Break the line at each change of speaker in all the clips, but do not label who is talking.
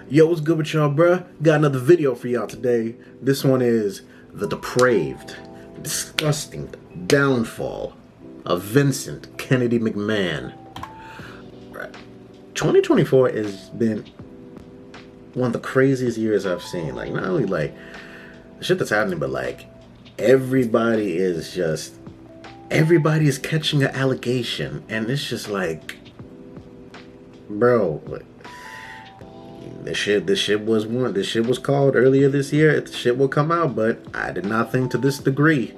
Yo, what's good with y'all, bruh? Got another video for y'all today. This one is the depraved, disgusting downfall of Vincent Kennedy McMahon. 2024 has been one of the craziest years I've seen. Like, not only like the shit that's happening, but like everybody is catching an allegation, and it's just like, bro, like, This shit was called earlier this year. The shit will come out, but I did not think to this degree.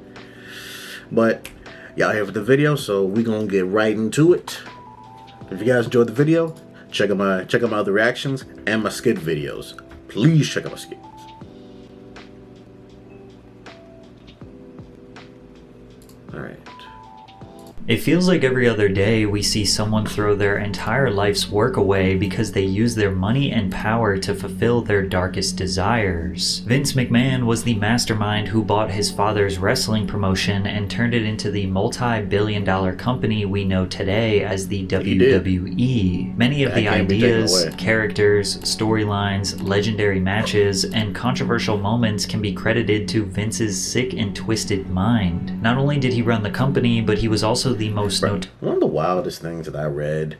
But y'all here for the video, so we gonna get right into it. If you guys enjoyed the video, check out my other reactions and my skit videos. Please check out my skits. Alright.
It feels like every other day we see someone throw their entire life's work away because they use their money and power to fulfill their darkest desires. Vince McMahon was the mastermind who bought his father's wrestling promotion and turned it into the multi-billion-dollar company we know today as the WWE. Many of the ideas, characters, storylines, legendary matches, and controversial moments can be credited to Vince's sick and twisted mind. Not only did he run the company, but he was also the most
one of the wildest things that I read,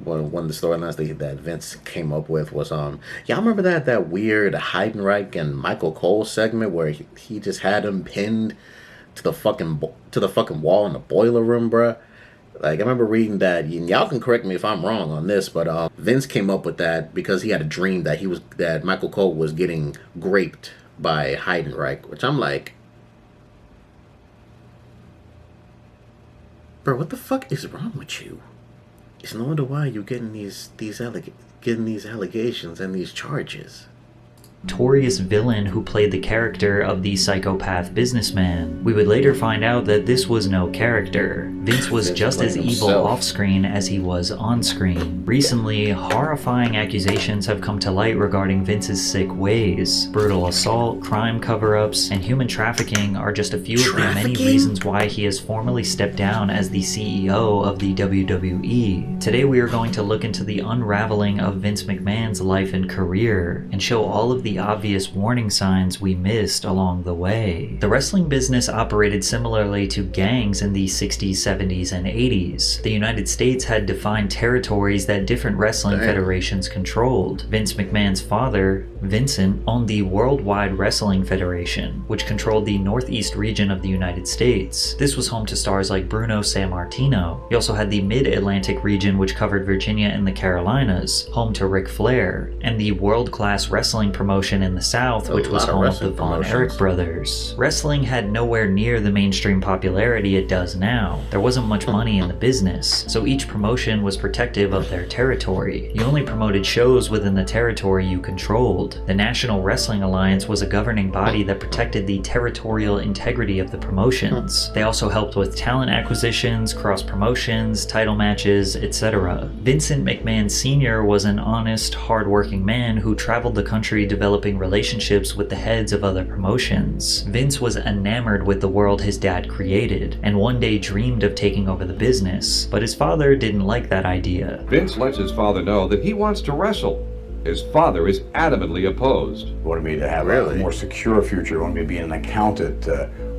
one of the storylines that Vince came up with was y'all remember that weird Heidenreich and Michael Cole segment where he just had him pinned to the fucking wall in the boiler room, bruh? Like, I remember reading that, and y'all can correct me if I'm wrong on this, but Vince came up with that because he had a dream that Michael Cole was getting raped by Heidenreich, which I'm like, bro, what the fuck is wrong with you? It's no wonder why you're getting these allegations and these charges.
Notorious villain who played the character of the psychopath businessman. We would later find out that this was no character. Vince was just as evil off-screen as he was on-screen. Recently, horrifying accusations have come to light regarding Vince's sick ways. Brutal assault, crime cover-ups, and human trafficking are just a few of the many reasons why he has formally stepped down as the CEO of the WWE. Today we are going to look into the unraveling of Vince McMahon's life and career, and show all of the obvious warning signs we missed along the way. The wrestling business operated similarly to gangs in the 60s, 70s, and 80s. The United States had defined territories that different wrestling federations controlled. Vince McMahon's father, Vincent, owned the Worldwide Wrestling Federation, which controlled the northeast region of the United States. This was home to stars like Bruno Sammartino. He also had the Mid-Atlantic region, which covered Virginia and the Carolinas, home to Ric Flair, and the world-class wrestling promotion in the South, which was home of the Von Erich brothers. Wrestling had nowhere near the mainstream popularity it does now. There wasn't much money in the business, so each promotion was protective of their territory. You only promoted shows within the territory you controlled. The National Wrestling Alliance was a governing body that protected the territorial integrity of the promotions. They also helped with talent acquisitions, cross-promotions, title matches, etc. Vincent McMahon Sr. was an honest, hard-working man who traveled the country developing relationships with the heads of other promotions. Vince was enamored with the world his dad created, and one day dreamed of taking over the business, but his father didn't like that idea.
Vince lets his father know that he wants to wrestle. His father is adamantly opposed.
He wanted me to have a more secure future. He wanted me to be an accountant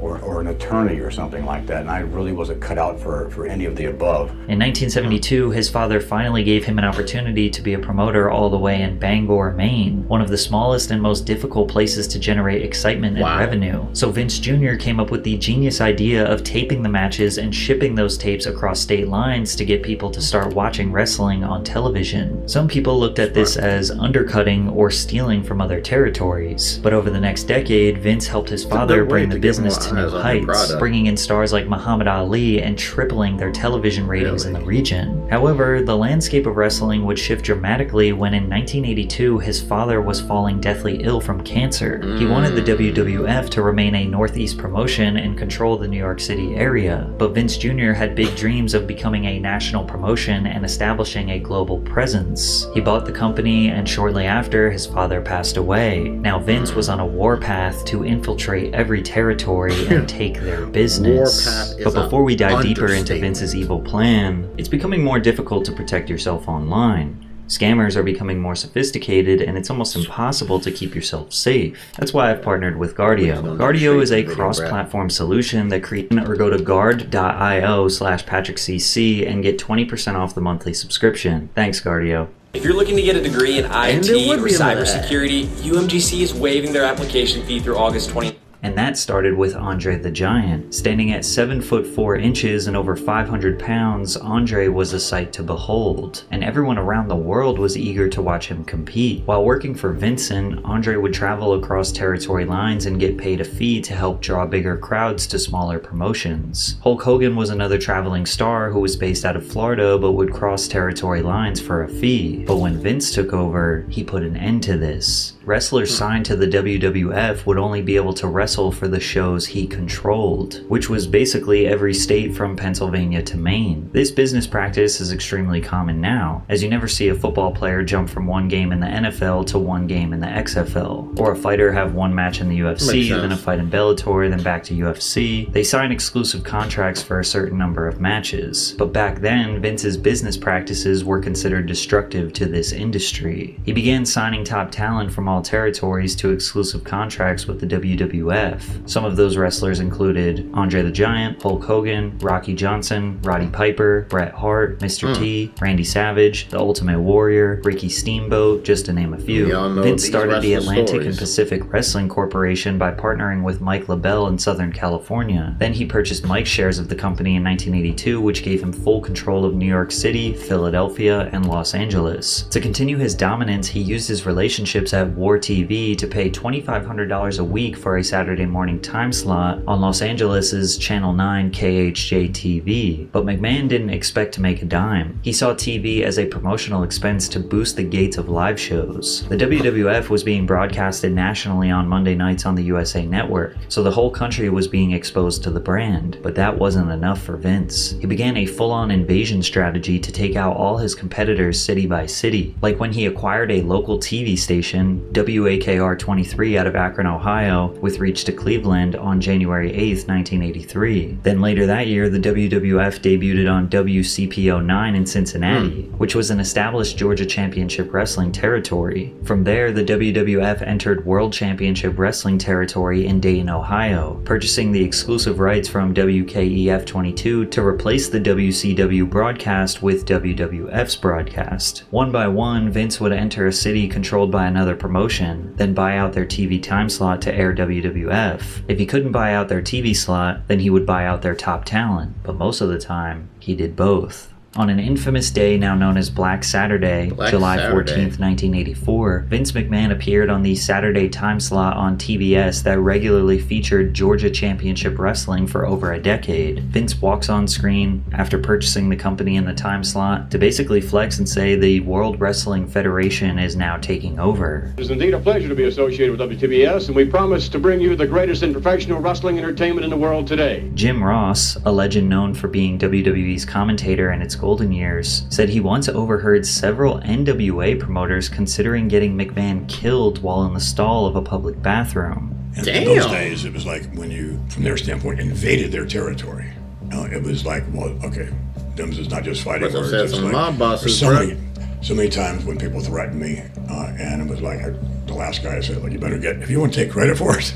or an attorney or something like that, and I really wasn't cut out for any of the above.
In 1972, his father finally gave him an opportunity to be a promoter all the way in Bangor, Maine, one of the smallest and most difficult places to generate excitement and revenue. So Vince Jr. came up with the genius idea of taping the matches and shipping those tapes across state lines to get people to start watching wrestling on television. Some people looked at this as undercutting or stealing from other territories, but over the next decade, Vince helped his father bring the business to new heights, bringing in stars like Muhammad Ali and tripling their television ratings in the region. However, the landscape of wrestling would shift dramatically when in 1982 his father was falling deathly ill from cancer. He wanted the WWF to remain a Northeast promotion and control the New York City area, but Vince Jr. had big dreams of becoming a national promotion and establishing a global presence. He bought the company, and shortly after, his father passed away. Now Vince was on a warpath to infiltrate every territory and take their business. But before we dive deeper into Vince's evil plan, it's becoming more difficult to protect yourself online. Scammers are becoming more sophisticated, and it's almost impossible to keep yourself safe. That's why I've partnered with Guardio. Guardio is a cross-platform solution that creates or go to guard.io/PatrickCC and get 20% off the monthly subscription. Thanks, Guardio.
If you're looking to get a degree in IT or cybersecurity, UMGC is waiving their application fee through August 20th.
And that started with Andre the Giant. Standing at 7 foot 4 inches and over 500 pounds, Andre was a sight to behold, and everyone around the world was eager to watch him compete. While working for Vincent, Andre would travel across territory lines and get paid a fee to help draw bigger crowds to smaller promotions. Hulk Hogan was another traveling star who was based out of Florida but would cross territory lines for a fee. But when Vince took over, he put an end to this. Wrestlers signed to the WWF would only be able to wrestle for the shows he controlled, which was basically every state from Pennsylvania to Maine. This business practice is extremely common now, as you never see a football player jump from one game in the NFL to one game in the XFL, or a fighter have one match in the UFC, then a fight in Bellator, then back to UFC. They sign exclusive contracts for a certain number of matches, but back then, Vince's business practices were considered destructive to this industry. He began signing top talent from all territories to exclusive contracts with the WWF. Some of those wrestlers included Andre the Giant, Hulk Hogan, Rocky Johnson, Roddy Piper, Bret Hart, Mr. T, Randy Savage, The Ultimate Warrior, Ricky Steamboat, just to name a few. Vince started the Atlantic and Pacific Wrestling Corporation by partnering with Mike LaBelle in Southern California. Then he purchased Mike's shares of the company in 1982, which gave him full control of New York City, Philadelphia, and Los Angeles. To continue his dominance, he used his relationships at War TV to pay $2,500 a week for a Saturday morning time slot on Los Angeles' Channel 9 KHJ-TV. But McMahon didn't expect to make a dime. He saw TV as a promotional expense to boost the gates of live shows. The WWF was being broadcasted nationally on Monday nights on the USA Network, so the whole country was being exposed to the brand. But that wasn't enough for Vince. He began a full-on invasion strategy to take out all his competitors city by city, like when he acquired a local TV station, WAKR 23 out of Akron, Ohio, with reach to Cleveland on January 8, 1983. Then later that year, the WWF debuted on WCPO 9 in Cincinnati, which was an established Georgia Championship Wrestling territory. From there, the WWF entered World Championship Wrestling territory in Dayton, Ohio, purchasing the exclusive rights from WKEF 22 to replace the WCW broadcast with WWF's broadcast. One by one, Vince would enter a city controlled by another promotion, then buy out their TV time slot to air WWF. If he couldn't buy out their TV slot, then he would buy out their top talent, but most of the time, he did both. On an infamous day now known as Black Saturday, July 14th, 1984, Vince McMahon appeared on the Saturday time slot on TBS that regularly featured Georgia Championship Wrestling for over a decade. Vince walks on screen after purchasing the company in the time slot to basically flex and say the World Wrestling Federation is now taking over.
It is indeed a pleasure to be associated with WTBS, and we promise to bring you the greatest in professional wrestling entertainment in the world today.
Jim Ross, a legend known for being WWE's commentator in its golden years, said he once overheard several NWA promoters considering getting McMahon killed while in the stall of a public bathroom.
And in those days, it was like when you, from their standpoint, invaded their territory. It was like, well, okay, Dims is not just fighting words. It's like,
mob bosses,
so many times when people threatened me, and it was like the last guy said, like, you better get, if you want to take credit for it,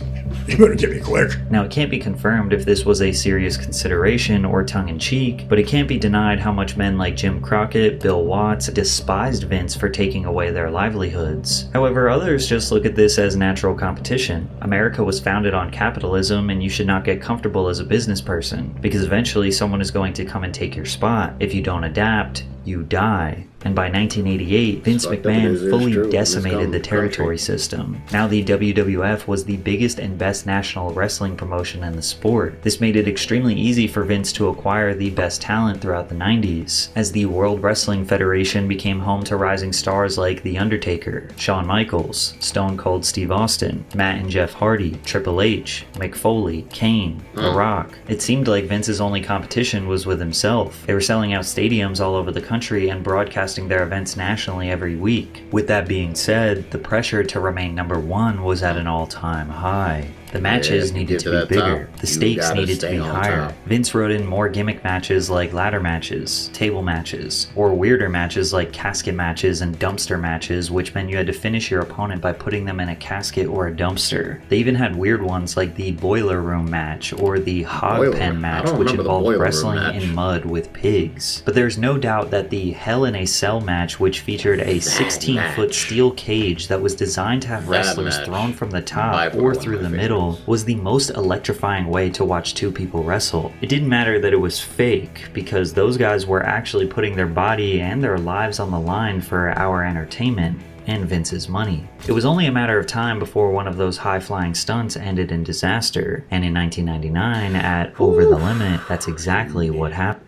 you better get me quick.
Now, it can't be confirmed if this was a serious consideration or tongue-in-cheek, but it can't be denied how much men like Jim Crockett, Bill Watts, despised Vince for taking away their livelihoods. However, others just look at this as natural competition. America was founded on capitalism, and you should not get comfortable as a business person, because eventually someone is going to come and take your spot. If you don't adapt, you die. And by 1988, Vince McMahon fully decimated the territory system. Now the WWF was the biggest and best national wrestling promotion in the sport. This made it extremely easy for Vince to acquire the best talent throughout the 90s, as the World Wrestling Federation became home to rising stars like The Undertaker, Shawn Michaels, Stone Cold Steve Austin, Matt and Jeff Hardy, Triple H, Mick Foley, Kane, The Rock. It seemed like Vince's only competition was with himself. They were selling out stadiums all over the country and broadcasting their events nationally every week. With that being said, the pressure to remain number one was at an all-time high. The matches needed to be bigger. The stakes needed to be higher. Vince wrote in more gimmick matches like ladder matches, table matches, or weirder matches like casket matches and dumpster matches, which meant you had to finish your opponent by putting them in a casket or a dumpster. They even had weird ones like the boiler room match or the hog pen match, which involved wrestling in mud with pigs. But there's no doubt that the Hell in a Cell match, which featured a 16-foot steel cage that was designed to have wrestlers thrown from the top or through the middle, was the most electrifying way to watch two people wrestle. It didn't matter that it was fake, because those guys were actually putting their body and their lives on the line for our entertainment and Vince's money. It was only a matter of time before one of those high-flying stunts ended in disaster, and in 1999 at Over the Limit, that's exactly what happened.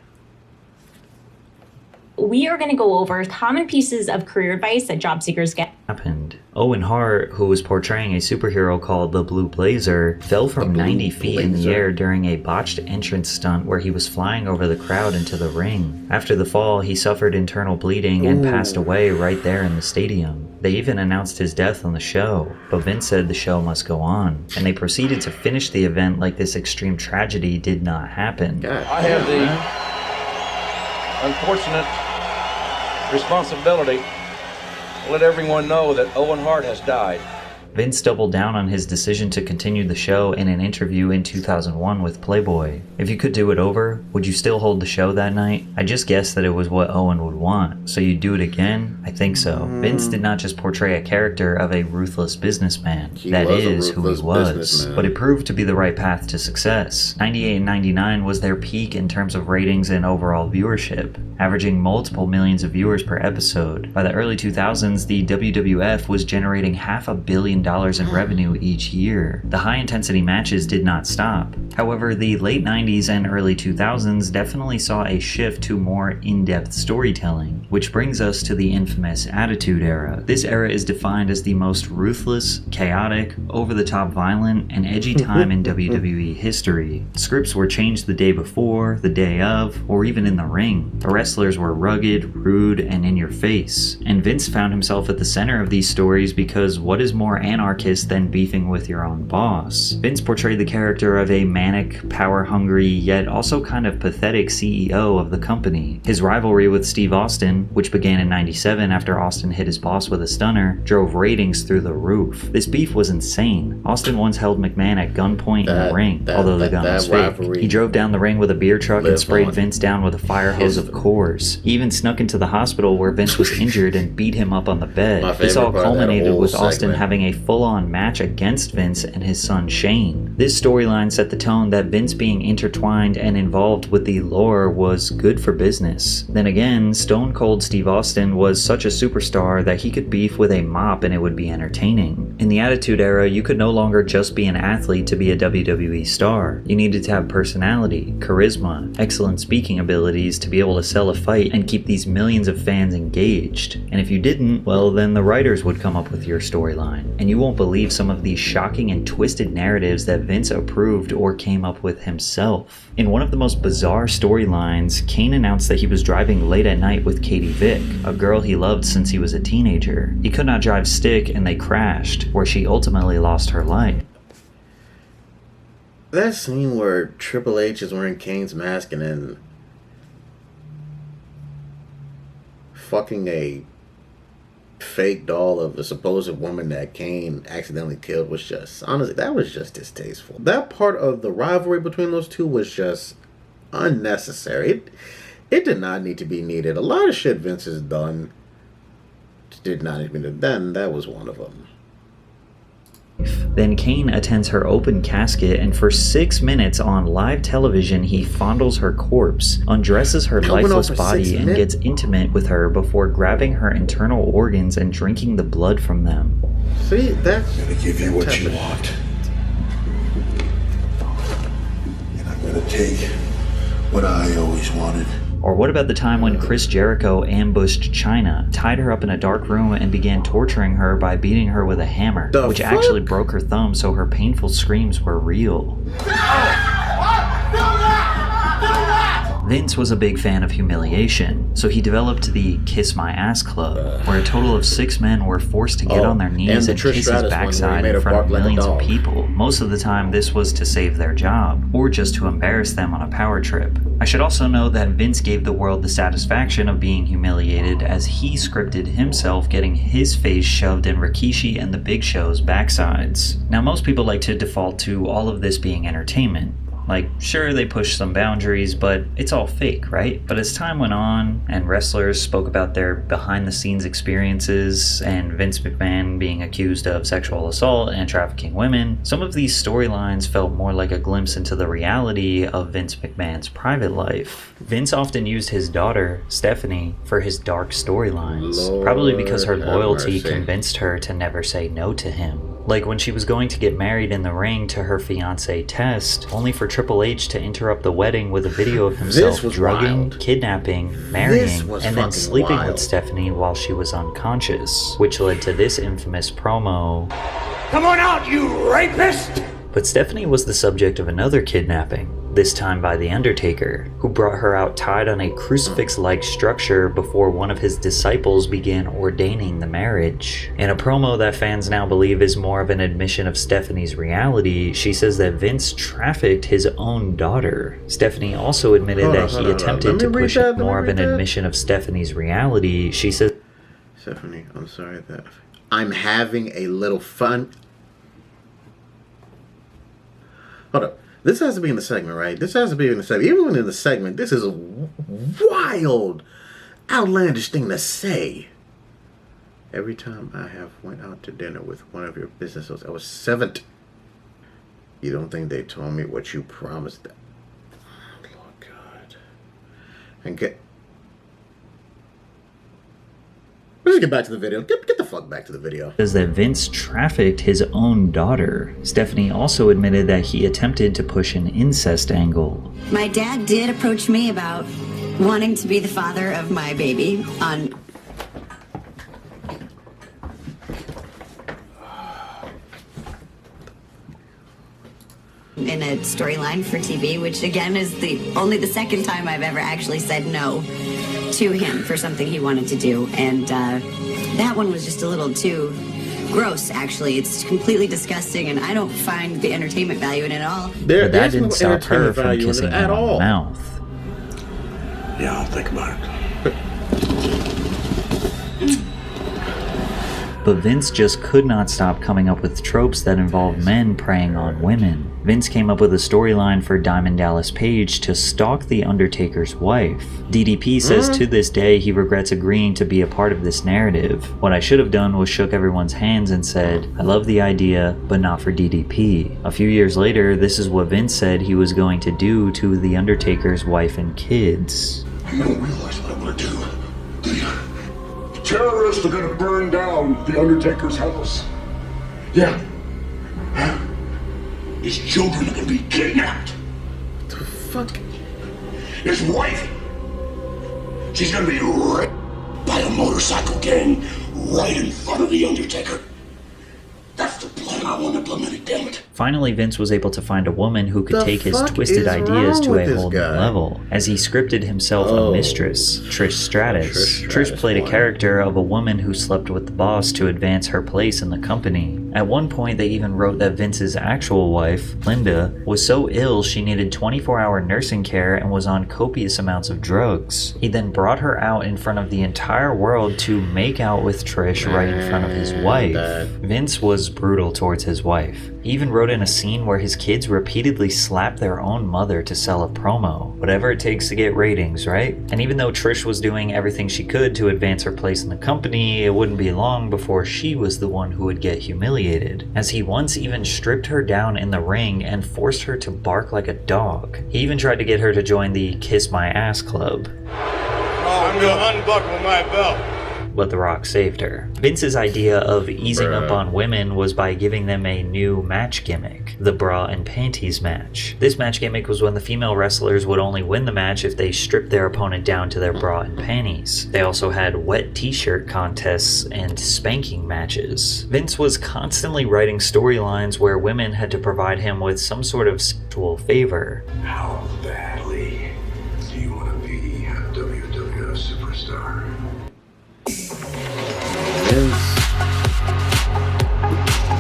We are going to go over common pieces of career advice that job seekers get.
Owen Hart, who was portraying a superhero called the Blue Blazer, fell from 90 feet in the air during a botched entrance stunt where he was flying over the crowd into the ring. After the fall, he suffered internal bleeding and passed away right there in the stadium. They even announced his death on the show, but Vince said the show must go on, and they proceeded to finish the event like this extreme tragedy did not happen.
I have the unfortunate responsibility to let everyone know that Owen Hart has died.
Vince doubled down on his decision to continue the show in an interview in 2001 with Playboy. If you could do it over, would you still hold the show that night? I just guessed that it was what Owen would want, so you'd do it again? I think so. Vince did not just portray a character of a ruthless businessman. That is who he was. But it proved to be the right path to success. 98 and 99 was their peak in terms of ratings and overall viewership, averaging multiple millions of viewers per episode. By the early 2000s, the WWF was generating $500 million in revenue each year. The high-intensity matches did not stop. However, the late 90s and early 2000s definitely saw a shift to more in-depth storytelling, which brings us to the infamous Attitude Era. This era is defined as the most ruthless, chaotic, over-the-top violent, and edgy time in WWE history. Scripts were changed the day before, the day of, or even in the ring. The wrestlers were rugged, rude, and in your face. And Vince found himself at the center of these stories because what is more anarchist than beefing with your own boss? Vince portrayed the character of a manic, power-hungry, yet also kind of pathetic CEO of the company. His rivalry with Steve Austin, which began in 97 after Austin hit his boss with a stunner, drove ratings through the roof. This beef was insane. Austin once held McMahon at gunpoint in the ring, although the gun was fake. He drove down the ring with a beer truck and sprayed Vince down with a fire hose of Coors. He even snuck into the hospital where Vince was injured and beat him up on the bed. This all culminated with Austin having a full-on match against Vince and his son Shane. This storyline set the tone that Vince being intertwined and involved with the lore was good for business. Then again, Stone Cold Steve Austin was such a superstar that he could beef with a mop and it would be entertaining. In the Attitude Era, you could no longer just be an athlete to be a WWE star. You needed to have personality, charisma, excellent speaking abilities to be able to sell a fight and keep these millions of fans engaged. And if you didn't, well then the writers would come up with your storyline. And you won't believe some of these shocking and twisted narratives that Vince approved or came up with himself. In one of the most bizarre storylines, Kane announced that he was driving late at night with Katie Vick, a girl he loved since he was a teenager. He could not drive stick and they crashed, where she ultimately lost her life.
That scene where Triple H is wearing Kane's mask and then fucking a fake doll of a supposed woman that Kane accidentally killed was just, honestly, that was just distasteful. That part of the rivalry between those two was just unnecessary. It did not need to be needed. A lot of shit Vince has done did not need to be needed. Then that was one of them.
Then Kane attends her open casket, and for 6 minutes on live television he fondles her corpse, undresses her lifeless body, and gets intimate with her before grabbing her internal organs and drinking the blood from them.
See, that's...
I'm gonna give you what you want. And I'm gonna take what I always wanted.
Or what about the time when Chris Jericho ambushed Chyna, tied her up in a dark room, and began torturing her by beating her with a hammer, which actually broke her thumb, so her painful screams were real. Vince was a big fan of humiliation, so he developed the Kiss My Ass Club, where a total of 6 men were forced to get on their knees and kiss his backside in front of millions of people. Most of the time, this was to save their job, or just to embarrass them on a power trip. I should also note that Vince gave the world the satisfaction of being humiliated, as he scripted himself getting his face shoved in Rikishi and the Big Show's backsides. Now, most people like to default to all of this being entertainment. Like, sure, they push some boundaries, but it's all fake, right? But as time went on, and wrestlers spoke about their behind-the-scenes experiences, and Vince McMahon being accused of sexual assault and trafficking women, some of these storylines felt more like a glimpse into the reality of Vince McMahon's private life. Vince often used his daughter, Stephanie, for his dark storylines, probably because her loyalty convinced her to never say no to him. Like when she was going to get married in the ring to her fiancé Test, only for Triple H to interrupt the wedding with a video of himself drugging, kidnapping, marrying, and then sleeping with Stephanie while she was unconscious, which led to this infamous promo.
Come on out, you rapist!
But Stephanie was the subject of another kidnapping, this time by The Undertaker, who brought her out tied on a crucifix-like structure before one of his disciples began ordaining the marriage. In a promo that fans now believe is more of an admission of Stephanie's reality, she says that Vince trafficked his own daughter. Stephanie also admitted that he attempted to push more of an admission of Stephanie's reality. She says,
Stephanie, I'm sorry that I'm having a little fun. Hold up. This has to be in the segment, right? This has to be in the segment. Even when in the segment, this is a wild, outlandish thing to say. Every time I have went out to dinner with one of your businesses, I was 7th. You don't think they told me what you promised them? Lord God. And let's get back to the video. Get the fuck back to the video.
Says that Vince trafficked his own daughter. Stephanie also admitted that he attempted to push an incest angle.
My dad did approach me about wanting to be the father of my baby on... in a storyline for TV, which again is only the second time I've ever actually said no to him for something he wanted to do, and that one was just a little too gross, actually. It's completely disgusting, and I don't find the entertainment value in it at all.
But that didn't stop her from kissing him on the mouth.
Yeah, I'll think about it.
But Vince just could not stop coming up with tropes that involved men preying on women. Vince came up with a storyline for Diamond Dallas Page to stalk The Undertaker's wife. DDP says to this day he regrets agreeing to be a part of this narrative. What I should have done was shook everyone's hands and said, I love the idea, but not for DDP. A few years later, this is what Vince said he was going to do to The Undertaker's wife and kids.
You don't realize what I'm gonna do, do you? Terrorists are gonna burn down The Undertaker's house. Yeah. His children are gonna be kidnapped.
What the fuck?
His wife, she's gonna be raped by a motorcycle gang right in front of The Undertaker. That's the plan I want implemented, damn it.
Finally, Vince was able to find a woman who could take his twisted ideas to a whole new level, as he scripted himself a mistress, Trish Stratus. Trish played a character of a woman who slept with the boss to advance her place in the company. At one point, they even wrote that Vince's actual wife, Linda, was so ill she needed 24-hour nursing care and was on copious amounts of drugs. He then brought her out in front of the entire world to make out with Trish right in front of his wife. Vince was brutal towards his wife. He even wrote in a scene where his kids repeatedly slapped their own mother to sell a promo. Whatever it takes to get ratings, right? And even though Trish was doing everything she could to advance her place in the company, it wouldn't be long before she was the one who would get humiliated, as he once even stripped her down in the ring and forced her to bark like a dog. He even tried to get her to join the Kiss My Ass Club.
Oh, I'm gonna unbuckle my belt.
But The Rock saved her. Vince's idea of easing up on women was by giving them a new match gimmick, the bra and panties match. This match gimmick was when the female wrestlers would only win the match if they stripped their opponent down to their bra and panties. They also had wet t-shirt contests and spanking matches. Vince was constantly writing storylines where women had to provide him with some sort of sexual favor.
How badly do you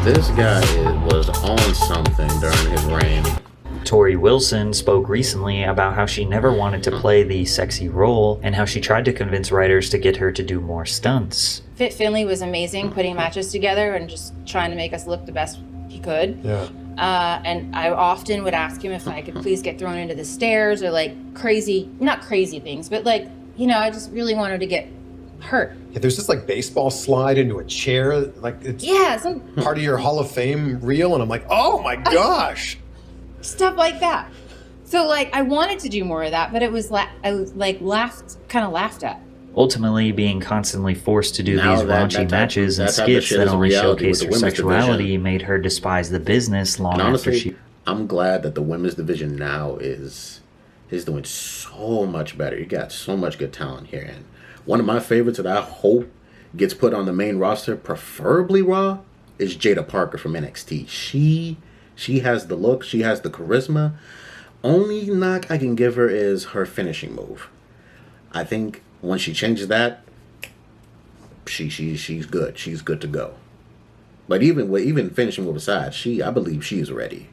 This guy was on something during his reign.
Tori Wilson spoke recently about how she never wanted to play the sexy role and how she tried to convince writers to get her to do more stunts.
Fit Finley was amazing, putting matches together and just trying to make us look the best he could.
Yeah.
And I often would ask him if I could please get thrown into the stairs or like not crazy things, but like, I just really wanted to get hurt.
Yeah, there's this like baseball slide into a chair, like it's
some
part of your Hall of Fame reel, and I'm like, oh my gosh.
Stuff like that. So like I wanted to do more of that, but I was laughed at.
Ultimately, being constantly forced to do these raunchy matches and skits that only showcase her sexuality made her despise the business long after she...
I'm glad that the women's division now is doing so much better. You got so much good talent here. And one of my favorites that I hope gets put on the main roster, preferably Raw, is Jada Parker from NXT. She has the look, she has the charisma. Only knock I can give her is her finishing move. I think when she changes that, she's good. She's good to go. But even finishing move aside, I believe she's ready.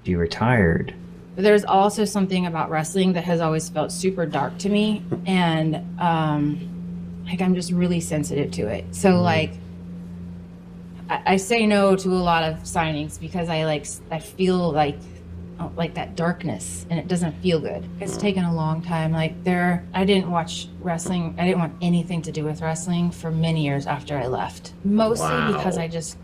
She retired.
But there's also something about wrestling that has always felt super dark to me, and like I'm just really sensitive to it. So like I say no to a lot of signings because I feel like that darkness, and it doesn't feel good. It's taken a long time. I didn't watch wrestling. I didn't want anything to do with wrestling for many years after I left. Mostly because I just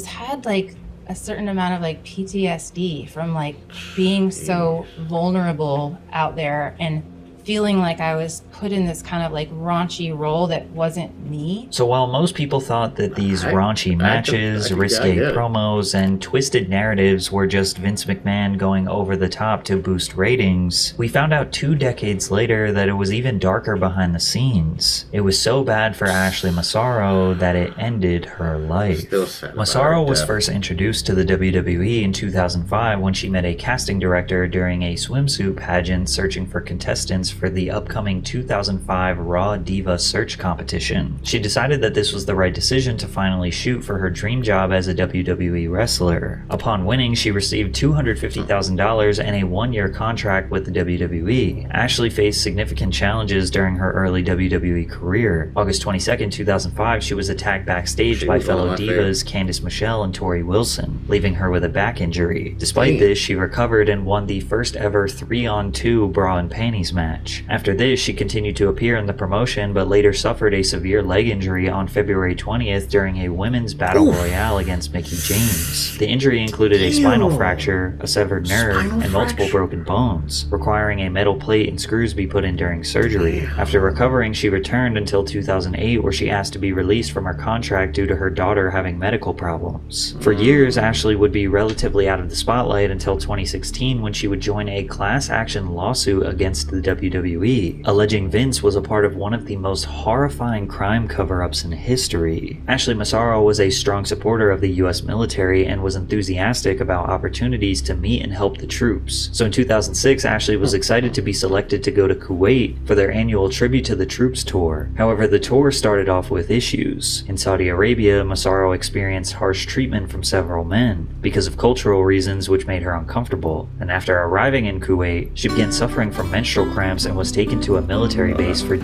had like a certain amount of like PTSD from like being so vulnerable out there and feeling like I was put in this kind of like raunchy role that wasn't me.
So while most people thought that these raunchy matches, risque promos, and twisted narratives were just Vince McMahon going over the top to boost ratings, we found out 2 decades later that it was even darker behind the scenes. It was so bad for Ashley Massaro that it ended her life. Massaro was first introduced to the WWE in 2005 when she met a casting director during a swimsuit pageant searching for contestants for the upcoming 2005 Raw Diva Search competition. She decided that this was the right decision to finally shoot for her dream job as a WWE wrestler. Upon winning, she received $250,000 and a 1-year contract with the WWE. Ashley faced significant challenges during her early WWE career. August 22nd, 2005, she was attacked backstage by fellow divas Candice Michelle and Tori Wilson, leaving her with a back injury. Despite this, she recovered and won the first ever 3-on-2 bra and panties match. After this, she continued to appear in the promotion, but later suffered a severe leg injury on February 20th during a women's battle royale against Mickie James. The injury included a spinal fracture, a severed nerve, and multiple broken bones, requiring a metal plate and screws be put in during surgery. After recovering, she returned until 2008, where she asked to be released from her contract due to her daughter having medical problems. For years, Ashley would be relatively out of the spotlight until 2016, when she would join a class action lawsuit against the WWE, alleging Vince was a part of one of the most horrifying crime cover-ups in history. Ashley Massaro was a strong supporter of the US military and was enthusiastic about opportunities to meet and help the troops. So in 2006, Ashley was excited to be selected to go to Kuwait for their annual Tribute to the Troops tour. However, the tour started off with issues. In Saudi Arabia, Massaro experienced harsh treatment from several men because of cultural reasons which made her uncomfortable. And after arriving in Kuwait, she began suffering from menstrual cramps and was taken to a military base for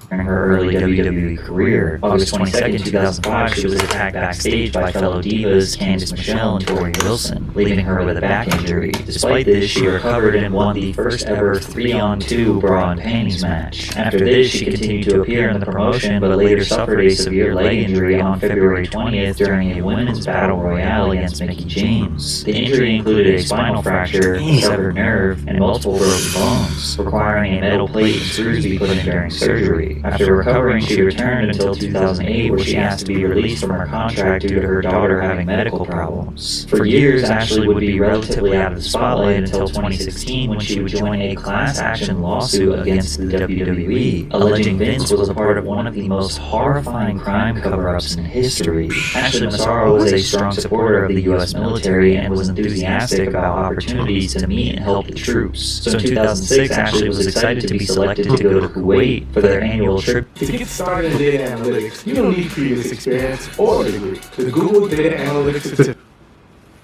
during her early WWE career. August 22nd, 2005, she was attacked backstage by fellow divas Candice Michelle and Tori Wilson, leaving her with a back injury. Despite this, she recovered and won the first ever 3-on-2 bra and panties match. After this, she continued to appear in the promotion, but later suffered a severe leg injury on February 20th during a women's battle royale against Mickie James. The injury included a spinal fracture, a severed nerve, and multiple broken bones, requiring a metal plate and screws be put in during surgery. After recovering, she returned until 2008, where she asked to be released from her contract due to her daughter having medical problems. For years, Ashley would be relatively out of the spotlight until 2016, when she would join a class action lawsuit against the WWE, alleging Vince was a part of one of the most horrifying crime cover-ups in history. Ashley Massaro was a strong supporter of the US military and was enthusiastic about opportunities to meet and help the troops. So in 2006, Ashley was excited to be selected to go to Kuwait for their annual inaugural tribute.
To get started in data analytics, you don't need previous experience or a degree. The Google Data Analytics Certificate.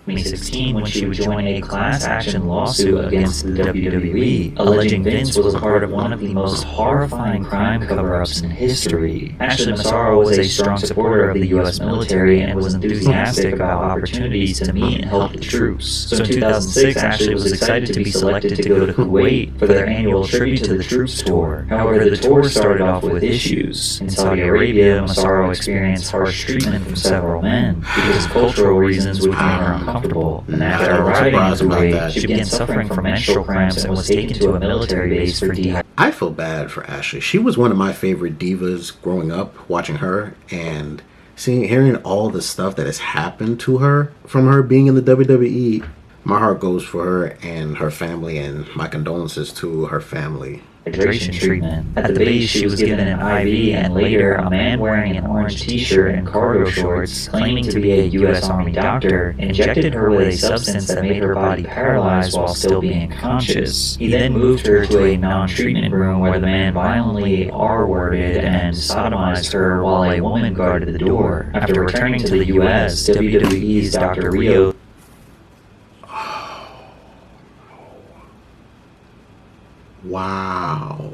2016 when she would join a class action lawsuit against the WWE, alleging Vince was a part of one of the most horrifying crime cover-ups in history. Ashley Massaro was a strong supporter of the U.S. military and was enthusiastic about opportunities to meet and help the troops. So in 2006, Ashley was excited to be selected to go to Kuwait for their annual Tribute to the Troops tour. However, the tour started off with issues. In Saudi Arabia, Massaro experienced harsh treatment from several men because of cultural reasons which made her uncomfortable. And after arriving in Kuwait, she began suffering from menstrual cramps and was taken to a military base for dehydration.
I feel bad for Ashley. She was one of my favorite divas growing up, watching her and hearing all the stuff that has happened to her from her being in the WWE. My heart goes for her and her family, and my condolences to her family.
Hydration treatment. At the base, she was given an IV, and later, a man wearing an orange t-shirt and cargo shorts, claiming to be a U.S. Army doctor, injected her with a substance that made her body paralyzed while still being conscious. He then moved her to a non-treatment room where the man violently R-worded and sodomized her while a woman guarded the door. After returning to the U.S., WWE's Dr. Rio
Wow.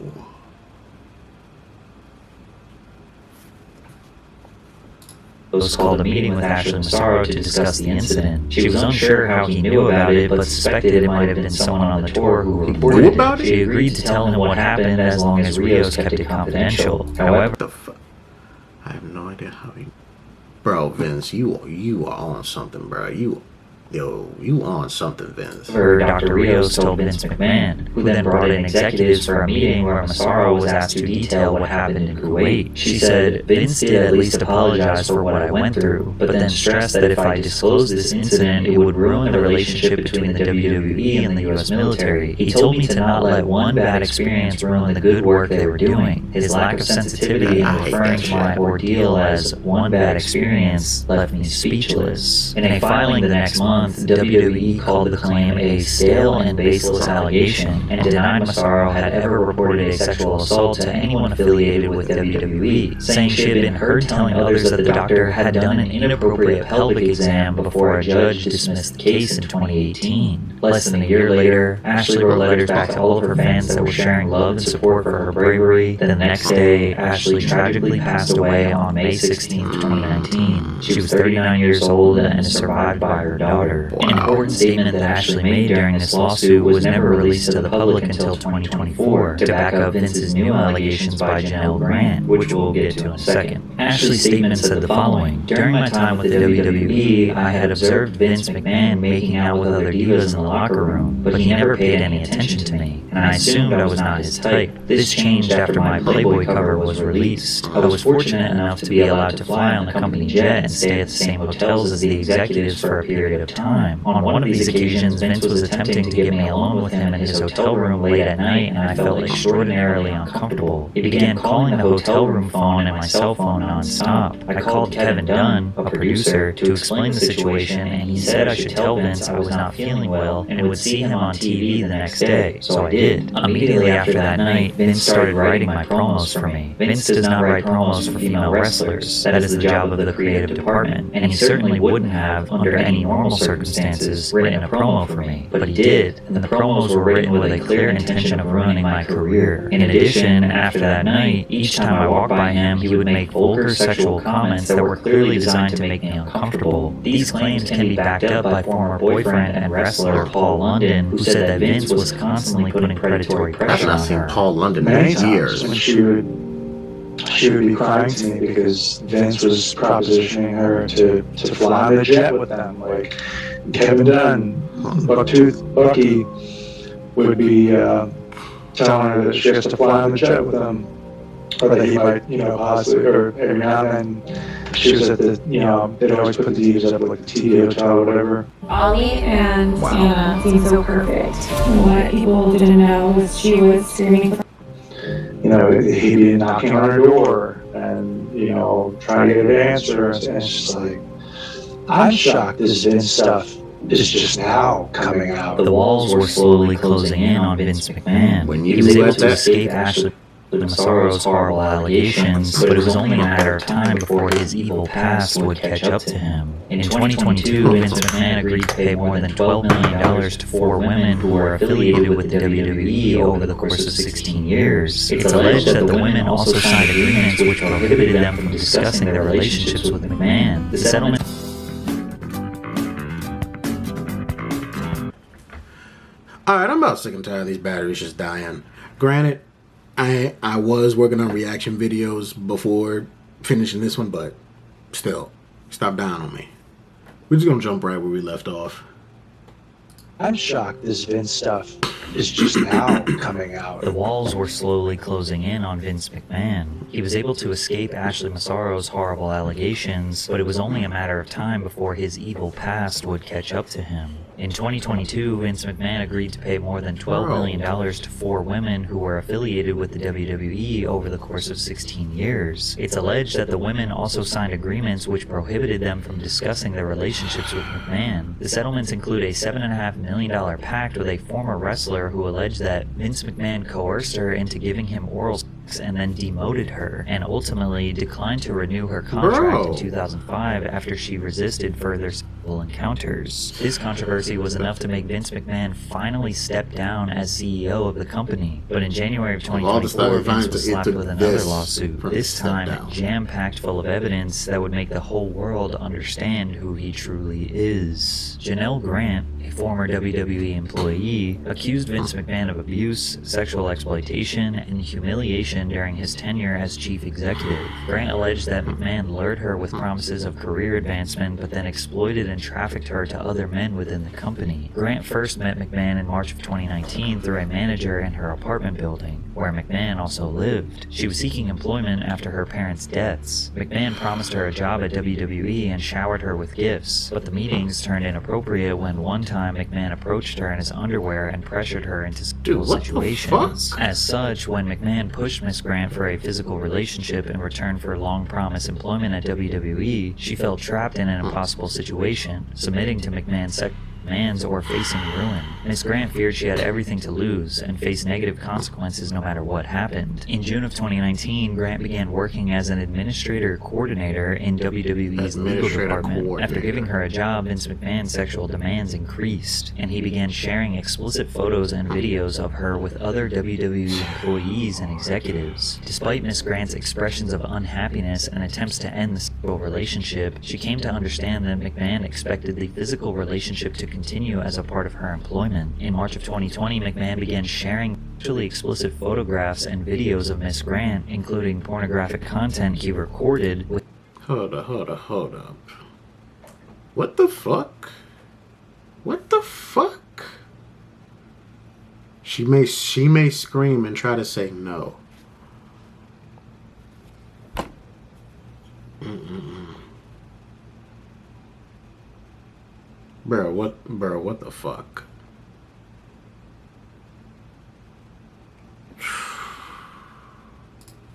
called a meeting with Ashley Massaro to discuss the incident. She was unsure how he knew about it, but suspected it might have been someone on the tour who reported it. She agreed to tell him what happened as long as Rios kept it confidential. However,
I have no idea how he... Bro, Vince, you are on something, bro. You on something, Vince.
Dr. Rios told Vince McMahon, who then brought in executives for a meeting where Massaro was asked to detail what happened in Kuwait. She said, Vince did at least apologize for what I went through, but then stressed that if I disclosed this incident, it would ruin the relationship between the WWE and the U.S. military. He told me to not let one bad experience ruin the good work they were doing. His lack of sensitivity in referring to my ordeal as one bad experience left me speechless. In a filing the next month, WWE called the claim a stale and baseless allegation and denied Massaro had ever reported a sexual assault to anyone affiliated with WWE, saying she had been heard telling others that the doctor had done an inappropriate pelvic exam before a judge dismissed the case in 2018. Less than a year later, Ashley wrote letters back to all of her fans that were sharing love and support for her bravery. Then the next day, Ashley tragically passed away on May 16, 2019. She was 39 years old and is survived by her daughter. An important statement that Ashley made during this lawsuit was never released to the public until 2024 to back up Vince's new allegations by Janelle Grant, which we'll get to in a second. Ashley's statement said the following: During my time with the WWE, I had observed Vince McMahon making out with other divas in the locker room, but he never paid any attention to me, and I assumed I was not his type. This changed after my Playboy cover was released. I was fortunate enough to be allowed to fly on the company jet and stay at the same hotels as the executives for a period of time. On one of these occasions, Vince was attempting to get me alone with him in his hotel room late at night, and I felt extraordinarily uncomfortable. He began calling the hotel room phone and my cell phone non-stop. I called Kevin Dunn, a producer, to explain the situation, and he said I should tell Vince I was not feeling well and would see him on TV the next day, so I did. Immediately after that night, Vince started writing my promos for me. Vince does not write promos for female wrestlers. That is the job of the creative department, and he certainly wouldn't have, under any normal circumstances, written a promo for me, but he did, and the promos were written with a clear intention of ruining my career. In addition, after that night, each time I walked by him, he would make vulgar sexual comments that were clearly designed to make me uncomfortable. These claims can be backed up by former boyfriend and wrestler Paul London, who said that Vince was constantly putting predatory pressure on her.
Paul London
many
in
years.
years.
When she would be crying to me because Vince was propositioning her to fly on the jet with them. Like Kevin Dunn, Bucky would be telling her that she has to fly on the jet with them, or that he might, possibly, or every now and then she was at the, they'd always put the divas up at like the TV hotel or whatever.
Ollie and Anna seemed so perfect. What people didn't know was she was screaming for
He'd be knocking on her door and, trying to get her to answer. And it's just like, I'm shocked this Vince stuff is just now coming out.
The walls were slowly closing in on Vince McMahon. He was able to escape Ashley Massaro's horrible allegations, but it was only a matter of time before his evil past would catch up to him. In 2022, Vince McMahon agreed to pay more than $12 million to 4 women who were affiliated with the WWE over the course of 16 years. It's alleged that the women also signed agreements which prohibited them from discussing their relationships with McMahon. The settlement...
Alright, I'm about sick and tired of these batteries just dying. Granted, I was working on reaction videos before finishing this one, but still, stop dying on me. We're just gonna jump right where we left off.
I'm shocked this Vince stuff is just now coming out.
The walls were slowly closing in on Vince McMahon. He was able to escape Ashley Massaro's horrible allegations, but it was only a matter of time before his evil past would catch up to him. In 2022, Vince McMahon agreed to pay more than $12 million to 4 women who were affiliated with the WWE over the course of 16 years. It's alleged that the women also signed agreements which prohibited them from discussing their relationships with McMahon. The settlements include a $7.5 million pact with a former wrestler who alleged that Vince McMahon coerced her into giving him oral sex and then demoted her, and ultimately declined to renew her contract in 2005 after she resisted further sexual encounters. This controversy was enough to make Vince McMahon finally step down as CEO of the company, but in January of 2024, Vince was slapped with another lawsuit, this time jam-packed full of evidence that would make the whole world understand who he truly is. Janelle Grant, a former WWE employee, accused Vince McMahon of abuse, sexual exploitation, and humiliation during his tenure as chief executive. Grant alleged that McMahon lured her with promises of career advancement, but then exploited and trafficked her to other men within the company. Grant first met McMahon in March of 2019 through a manager in her apartment building, where McMahon also lived. She was seeking employment after her parents' deaths. McMahon promised her a job at WWE and showered her with gifts, but the meetings turned inappropriate when one time McMahon approached her in his underwear and pressured her into sexual situations. As such, when McMahon pushed Miss Grant for a physical relationship in return for long-promised employment at WWE, she felt trapped in an impossible situation, submitting to McMahon's demands or facing ruin. Miss Grant feared she had everything to lose and faced negative consequences no matter what happened. In June of 2019, Grant began working as an administrator coordinator in WWE's legal department. After giving her a job, Vince McMahon's sexual demands increased, and he began sharing explicit photos and videos of her with other WWE employees and executives. Despite Miss Grant's expressions of unhappiness and attempts to end the sexual relationship, she came to understand that McMahon expected the physical relationship to continue as a part of her employment. In March of 2020, McMahon began sharing sexually explicit photographs and videos of Miss Grant, including pornographic content he recorded with...
Hold up. What the fuck? What the fuck? She may scream and try to say no. Bro, what the fuck?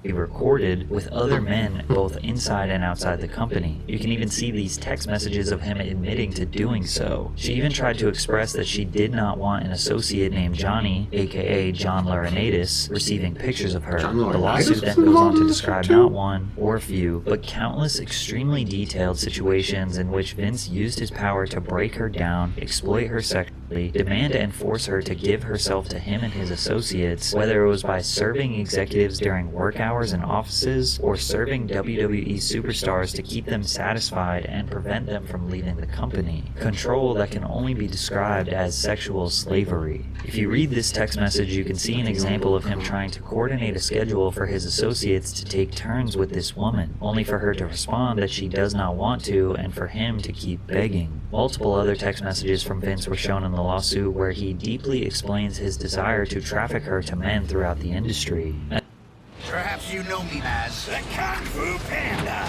He recorded with other men both inside and outside the company. You can even see these text messages of him admitting to doing so. She even tried to express that she did not want an associate named Johnny, aka John Laurinaitis, receiving pictures of her. The lawsuit then goes on to describe not one or a few, but countless extremely detailed situations in which Vince used his power to break her down, exploit her sexually, demand and force her to give herself to him and his associates, whether it was by serving executives during work hours in offices or serving WWE superstars to keep them satisfied and prevent them from leaving the company. Control that can only be described as sexual slavery. If you read this text message, you can see an example of him trying to coordinate a schedule for his associates to take turns with this woman, only for her to respond that she does not want to and for him to keep begging. Multiple other text messages from Vince were shown in the lawsuit where he deeply explains his desire to traffic her to men throughout the industry.
Perhaps you know me as the Kung Fu Panda.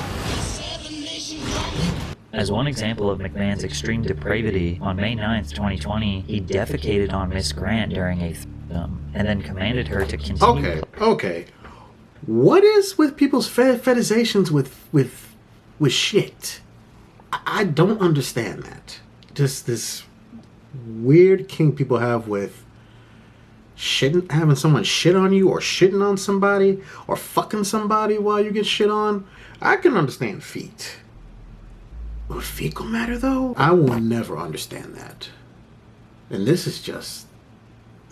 As one example of McMahon's extreme depravity, on May 9th, 2020, he defecated on Miss Grant during a threesome, and then commanded her to continue...
Okay. What is with people's fetishizations with shit? I don't understand that. Just this weird kink people have with having someone shit on you, or shitting on somebody, or fucking somebody while you get shit on, I can understand feet. Would fecal matter though? I will never understand that. And this is just...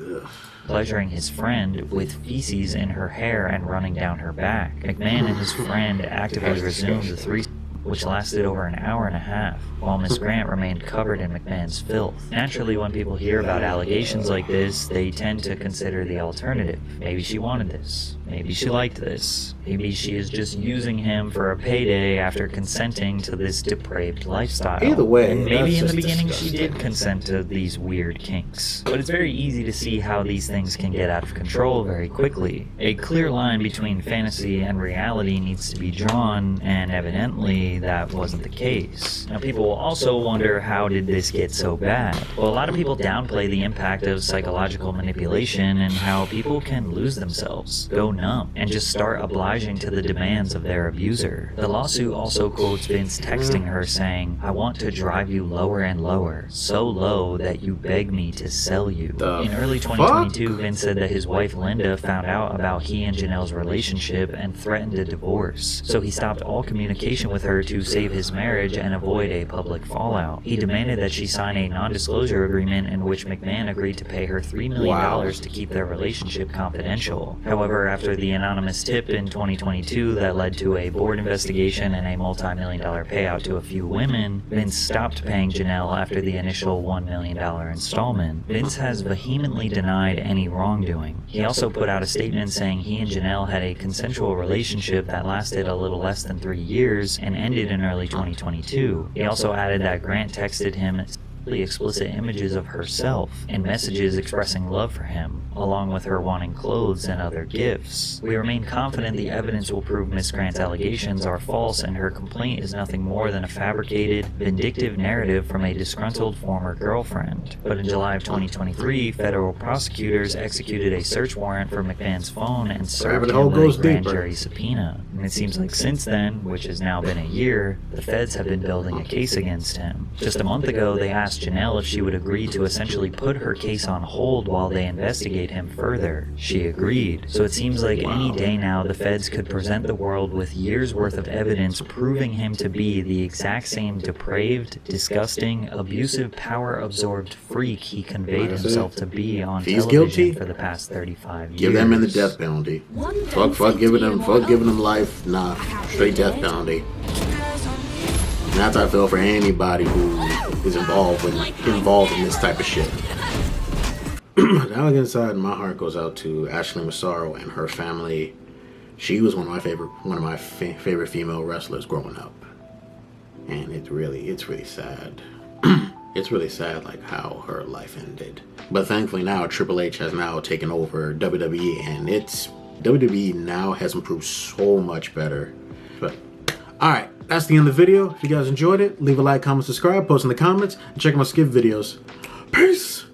ugh.
Pleasuring his friend with feces in her hair and running down her back. McMahon and his friend actively resumed the threesome, which lasted over an hour and a half, while Miss Grant remained covered in McMahon's filth. Naturally, when people hear about allegations like this, they tend to consider the alternative. Maybe she wanted this. Maybe she liked this. Maybe she is just using him for a payday after consenting to this depraved lifestyle.
Either way,
and maybe in the beginning
disgusting.
she did consent to these weird kinks. But it's very easy to see how these things can get out of control very quickly. A clear line between fantasy and reality needs to be drawn, and evidently that wasn't the case. Now, people will also wonder, how did this get so bad? Well, a lot of people downplay the impact of psychological manipulation and how people can lose themselves, go numb, and just start obliging to the demands of their abuser. The lawsuit also quotes Vince texting her saying, "I want to drive you lower and lower, so low that you beg me to sell you." In early 2022, Vince said that his wife Linda found out about he and Janelle's relationship and threatened a divorce, so he stopped all communication with her to save his marriage and avoid a public fallout. He demanded that she sign a non-disclosure agreement in which McMahon agreed to pay her $3 million to keep their relationship confidential. However, after the anonymous tip in 2022 that led to a board investigation and a multi-million-dollar payout to a few women, Vince stopped paying Janelle after the initial $1 million installment. Vince has vehemently denied any wrongdoing. He also put out a statement saying he and Janelle had a consensual relationship that lasted a little less than 3 years and ended in early 2022. He also added that Grant texted him explicit images of herself and messages expressing love for him, along with her wanting clothes and other gifts. We remain confident the evidence will prove Miss Grant's allegations are false and her complaint is nothing more than a fabricated, vindictive narrative from a disgruntled former girlfriend. But in July of 2023, federal prosecutors executed a search warrant for McMahon's phone and served him with a grand jury subpoena. And it seems like since then, which has now been a year, the feds have been building a case against him. Just a month ago, they asked Janelle if she would agree to essentially put her case on hold while they investigate him further. She agreed. So it seems like any day now the feds could present the world with years worth of evidence proving him to be the exact same depraved, disgusting, abusive, power-absorbed freak he conveyed himself to be on television for the past 35 years.
Give them in the death penalty. Fuck giving them life. Nah, straight death penalty. And that's how I feel for anybody who is involved in this type of shit. Now I get inside, my heart goes out to Ashley Massaro and her family. She was one of my favorite female wrestlers growing up, and it's really sad. It's really sad, like how her life ended. But thankfully now Triple H has now taken over WWE, and WWE now has improved so much better. But all right. That's the end of the video. If you guys enjoyed it, leave a like, comment, subscribe, post in the comments, and check out my skip videos. Peace!